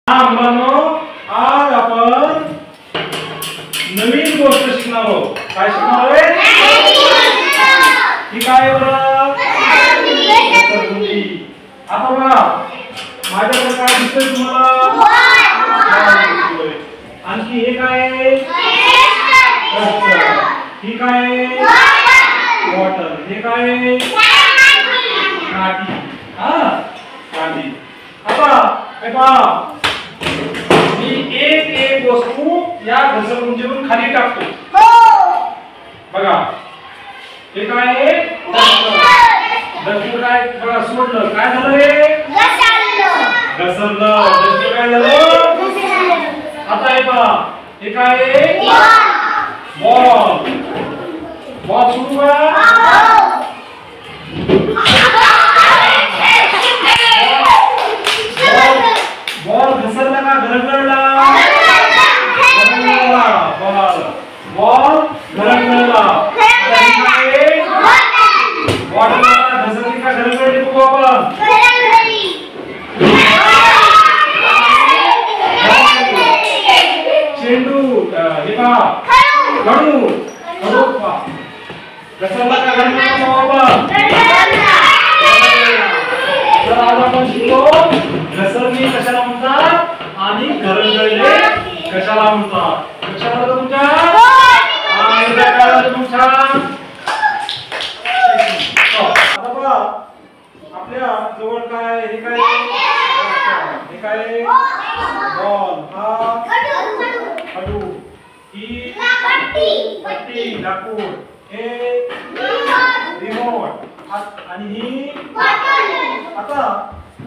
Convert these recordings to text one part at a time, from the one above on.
मुलांनो, आज आपण नवीन गोष्ट शिकणार आहोत. काय शिकणार आहे? ही काय बरं? आता बघा, माझ्याकडे काय दिसतंय तुम्हाला? आणखी हे काय आहे? ही काय आहे? वॉटर. हे काय आहे? काठी. हा, काठी. आता हे पहा, मी एक वस्तू या घसरगुंडीवरून खाली टाकतो. बघा, हे काय आहे? डस्टर. काय बघा, सोडलं. काय झालं रे? घसरलं. डस्टर काय झालं? आता हे पहा, हे काय आहे? बॉल. बॉल सुरू करा. बॉल घसरला का घरंगळला? बॉल घरंगळला. बॉलला घसरली का घरंगळली? बघू आपण. चेंडू. हे पहा, खडू. खडू पहा, घसरला का घरंगळला? बघू आपण. तर आज आपण शिकलो घसरली कशाला म्हणतात आणि घरंगळले कशाला म्हणतात. लक्षात आलं तुमच्या? आता बघा, आपल्या जवळ काय आहे? हे काय? हे काय? बॉल. हा खडू. ही पट्टी, लाकूड. हे रिमोट. आणि ही आता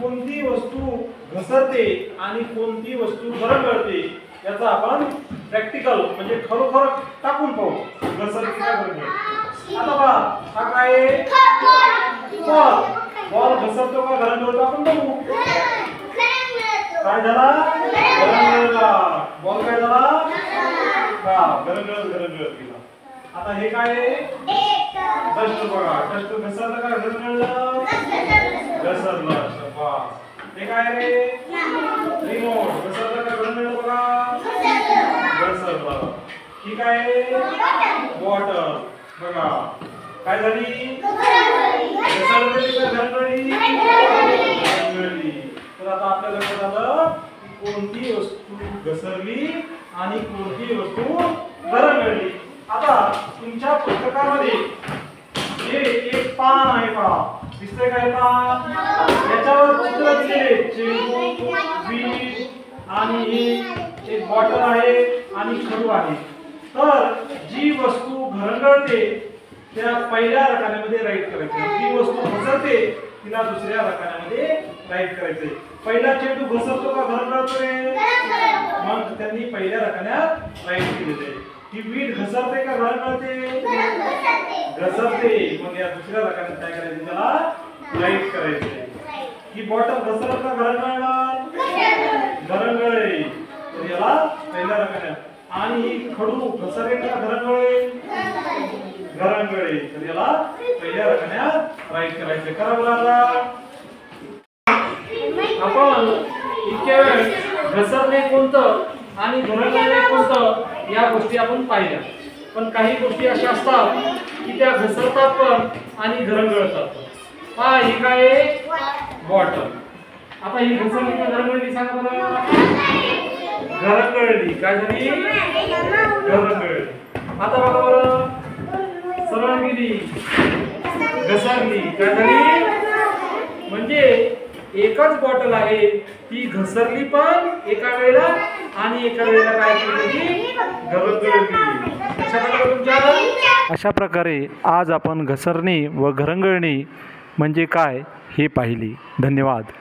कोणती वस्तू घसरते आणि कोणती वस्तू घरंगळते याचा आपण प्रॅक्टिकल म्हणजे खरोखर टाकून पाहू. घसरते का घरंगळते? आता पहा, हा काय आहे? बॉल. बॉल घसरतो का घरंगळतो आपण बघू. काय झाला? घरंगळला. बॉल काय झाला? हा, घरंगळत गेला. आता हे काय आहे? डस्टर. बघा, डस्टर घसरलं का घरंगळलं? घसरलं. शाबास. हे काय रे? रिमोट. घसरलं का घरंगळलं? बघा, घसरलं. ही काय आहे? वॉटर. बघा, काय झाली? घसरली का घरंगळली? घरंगळली. तर आता आपल्या लक्षात आलं की कोणती वस्तू घसरली आणि कोणती वस्तू घरंगळली. आता तुमच्या पुस्तकामध्ये हे एक पान आहे पहा. दिसतंय काय पान? याच्यावर चित्र दिलेले चेंडू, वीट आणि ही एक बॉटल आहे आणि खडू आहे. तर जी वस्तू घरंगळते त्या पहिल्या रकान्यामध्ये राईट करायचे. जी वस्तू घसरते तिला दुसऱ्या रकान्यामध्ये राईट करायचे. पहिला चेंडू घसरतो का घरंगळतो रे? मग त्यांनी पहिल्या रकान्यात राईट केलेले. ही वीट घसरते का घरंगळते? घसरते. मग या दुसऱ्या रकान्यात काय करायचे? त्याला राईट करायचे. ही बॉटल घसरत का घरंगळणार? घरंगळे. तर याला पहिल्या रकान्यात. आणि ही खडू घसरे का घरंगळे? घरंगळे. तर याला पहिल्या रकान्यात राईट करायचे. करा बरं. आपण इतक्या वेळ घसरणे कोणतं आणि घरंगळणे कोणतं या गोष्टी आपण पाहिल्या. पण काही गोष्टी अशा असतात की त्या घसरतात पण आणि घरंगळतात. हा, ही काय आहे? बॉटल. आता ही घसरली का घरंगळली? सांगा बरं. घरंगळली. काय झाली? घरंगळली. आता बघा बरं, सरळ गेली, घसरली. काय झाली? म्हणजे एकच बॉटल आहे, ती घसरली पण एका वेळेला आणि एका वेळेला काय केली? घरंगळली. अशा प्रकारे आज आपण घसरणे व घरंगळणे म्हणजे काय हे पाहिले. धन्यवाद.